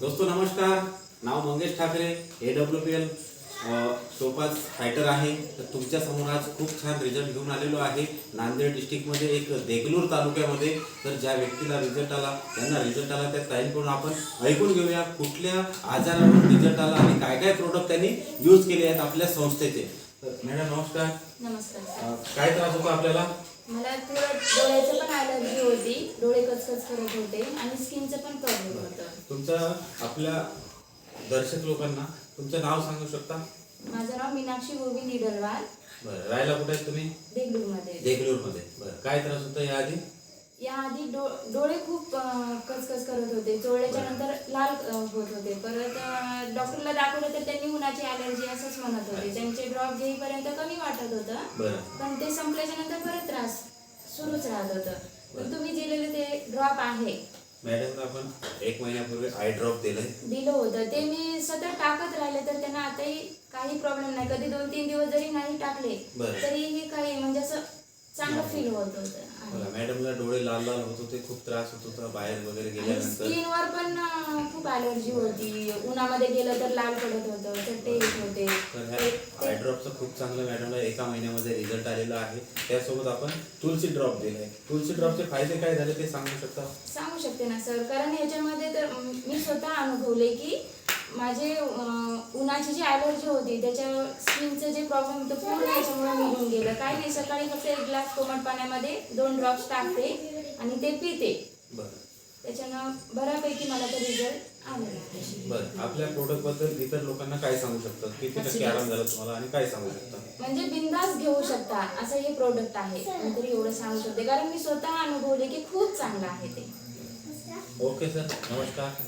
दोस्तों नमस्कार. नाव Mangesh Thackeray, AWPL सोपाच fighter आहे. तर तुमच्या समोर आज खूप छान रिझल्ट घेऊन आलेलो आहे नांदेड डिस्ट्रिक्टमध्ये, एक देगलूर तालुक्यामध्ये. तर ज्या व्यक्तीला रिझल्ट आला, त्यांना रिझल्ट आला, त्या ताईंकडून आपण ऐकून घेऊया कुठल्या आजारावर रिझल्ट आला आणि काय काय प्रोडक्ट त्यांनी यूज केले आहेत आपल्या संस्थेचे. तर मॅडम नमस्कार. नमस्कार. काय त्रास होता आपल्याला? मला थोडं डोळ्याचं पण ॲलर्जी होती, डोळे कचकच करत होते आणि स्किनचं पण प्रॉब्लेम होतं. तुमचं आपल्या दर्शक लोकांना तुमचं नाव सांगू शकता? माझं नाव मीनाक्षी गोविंद निडलवार. बरं, राहायला कुठे आहेत तुम्ही? देगलूरमध्ये. देगलूरमध्ये. बरं, काय त्रास होता याआधी? याआधी डोळे खूप कचकच करत होते, चोळल्याच्या नंतर लाल होत होते. परत डॉक्टरला दाखवलं तर त्यांनी उन्हाची ॲलर्जी असंच म्हणत होते. त्यांचे ड्रॉप घेईपर्यंत कमी वाटत होतं, बरं. पण ते संपल्याच्या नंतर परत त्रास सुरूच राहत होतं. पण तुम्ही दिलेले ते ड्रॉप आहे, मॅडमला आपण 1 महिन्यापूर्वी आय ड्रॉप दिलं होतं, ते मी सतत टाकत राहिले तर त्यांना आताही काही प्रॉब्लेम नाही. कधी 2-3 दिवस जरी नाही टाकले बरं. तरीही काही म्हणजे असं चांगलं फील होत होतं. मॅडमला डोळे लाल लाल होत होते, खूप त्रास होत होता बाहेर वगैरे गेल्यानंतर. स्किनवर पण खूप ॲलर्जी होती, उन्हामध्ये गेलं तर लाल पडत होतं, चट्टे येत होते. तर ह्या आय ड्रॉपचा खूप चांगला मॅडमला 1 महिन्यामध्ये रिझल्ट आलेला आहे. त्यासोबत आपण तुलसी ड्रॉप दिलाय. तुलसी ड्रॉपचे फायदे काय झाले ते सांगू शकता? सांगू शकते ना सर, कारण ह्याच्यामध्ये तर मी स्वतः अनुभवले की माझे उन्हाची जी ॲलर्जी होती, त्याच्या स्किनचं जे प्रॉब्लेम होतं पूर्ण याच्यामुळे निघून गेलं. काही नाही, सकाळी फक्त 1 ग्लास कोमट पाण्यामध्ये 2 ड्रॉप्स टाकते आणि ते पिते. बरं. त्याच्यानं बऱ्यापैकी मला तो रिझल्ट आलेला आहे. बरं, आपल्या प्रोडक्ट बद्दल इतर लोकांना काय सांगू शकतात? किती टक्के आराम झाला तुम्हाला आणि काय सांगू शकता? म्हणजे बिंदास घेऊ शकता असं हे प्रोडक्ट आहे. मी तरी एवढं सांगू शकते, कारण मी स्वतः अनुभवले की खूप चांगलं आहे ते. ओके सर, नमस्कार.